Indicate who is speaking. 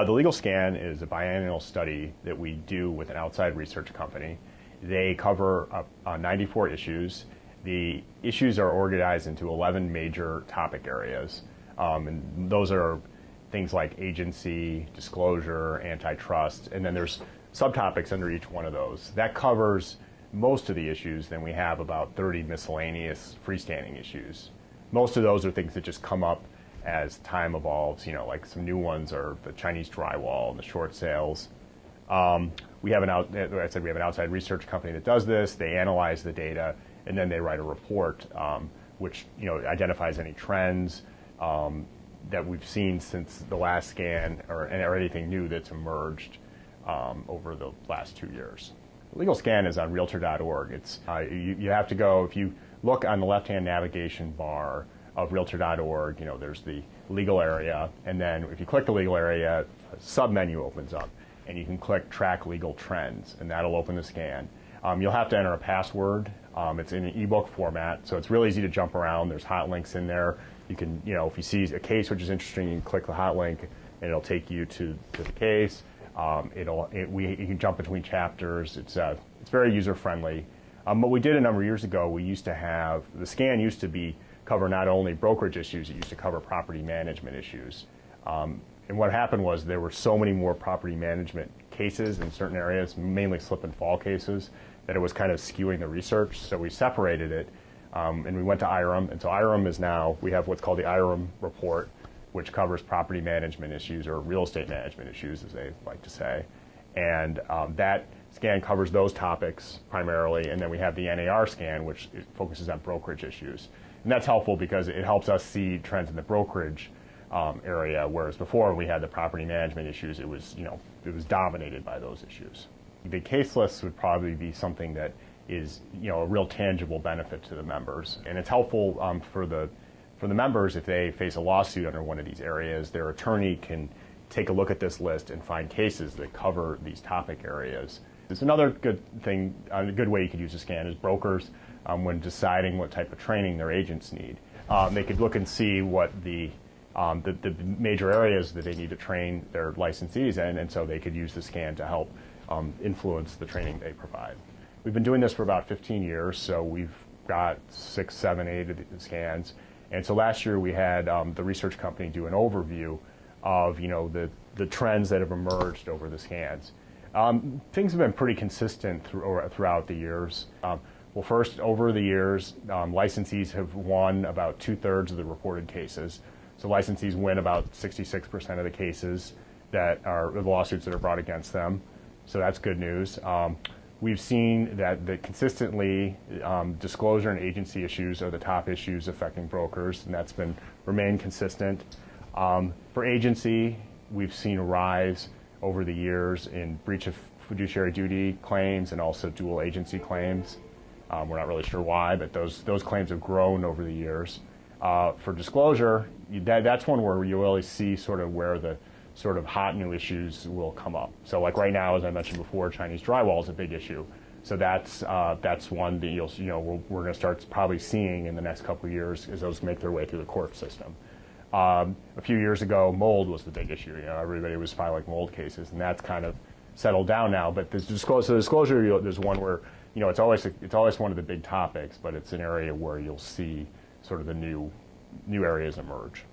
Speaker 1: The legal scan is a biannual study that we do with an outside research company. They cover 94 issues. The issues are organized into 11 major topic areas. And those are things like agency, disclosure, antitrust, and then there's subtopics under each one of those. That covers most of the issues. Then we have about 30 miscellaneous freestanding issues. Most of those are things that just come up as time evolves, like some new ones are the Chinese drywall and the short sales. We have an outside research company that does this. They analyze the data, and then they write a report, which identifies any trends that we've seen since the last scan, or anything new that's emerged over the last 2 years. The legal scan is on Realtor.org. It's you have to go, if you look on the left-hand navigation bar of Realtor.org, there's the legal area, and then if you click the legal area, a sub-menu opens up, and you can click Track Legal Trends, and that'll open the scan. You'll have to enter a password. It's in an ebook format, so it's really easy to jump around. There's hot links in there. You can, if you see a case which is interesting, you can click the hot link, and it'll take you to the case. You can jump between chapters. It's very user-friendly. What we did a number of years ago, we used to have, the scan used to cover not only brokerage issues, it used to cover property management issues. And what happened was there were so many more property management cases in certain areas, mainly slip and fall cases, that it was kind of skewing the research. So we separated it, and we went to IRM. And so IRM is now, we have what's called the IRM report, which covers property management issues, or real estate management issues, as they like to say. And that scan covers those topics primarily. And then we have the NAR scan, which focuses on brokerage issues. And that's helpful because it helps us see trends in the brokerage area, whereas before when we had the property management issues, it was dominated by those issues. The case list would probably be something that is a real tangible benefit to the members, and it's helpful for the members if they face a lawsuit under one of these areas. Their attorney can take a look at this list and find cases that cover these topic areas. There's another good thing, a good way you could use a scan is brokers when deciding what type of training their agents need. They could look and see what the major areas that they need to train their licensees in, and so they could use the scan to help influence the training they provide. We've been doing this for about 15 years, so we've got 6, 7, 8 of the scans. And so last year we had the research company do an overview of the trends that have emerged over the scans. Things have been pretty consistent throughout the years. Well, first, over the years, licensees have won about 2/3 of the reported cases. So licensees win about 66% of the cases that are the lawsuits that are brought against them. So that's good news. We've seen that consistently disclosure and agency issues are the top issues affecting brokers, and that's remained consistent. For agency, we've seen a rise over the years in breach of fiduciary duty claims and also dual agency claims. We're not really sure why, but those claims have grown over the years. For disclosure, that's one where you really see sort of where the sort of hot new issues will come up. So like right now, as I mentioned before, Chinese drywall is a big issue. So that's one that we're going to start probably seeing in the next couple of years as those make their way through the court system. A few years ago, mold was the big issue. Everybody was filing mold cases, and that's kind of settled down now. But there's disclosure, there's one where it's always one of the big topics, but it's an area where you'll see sort of the new areas emerge.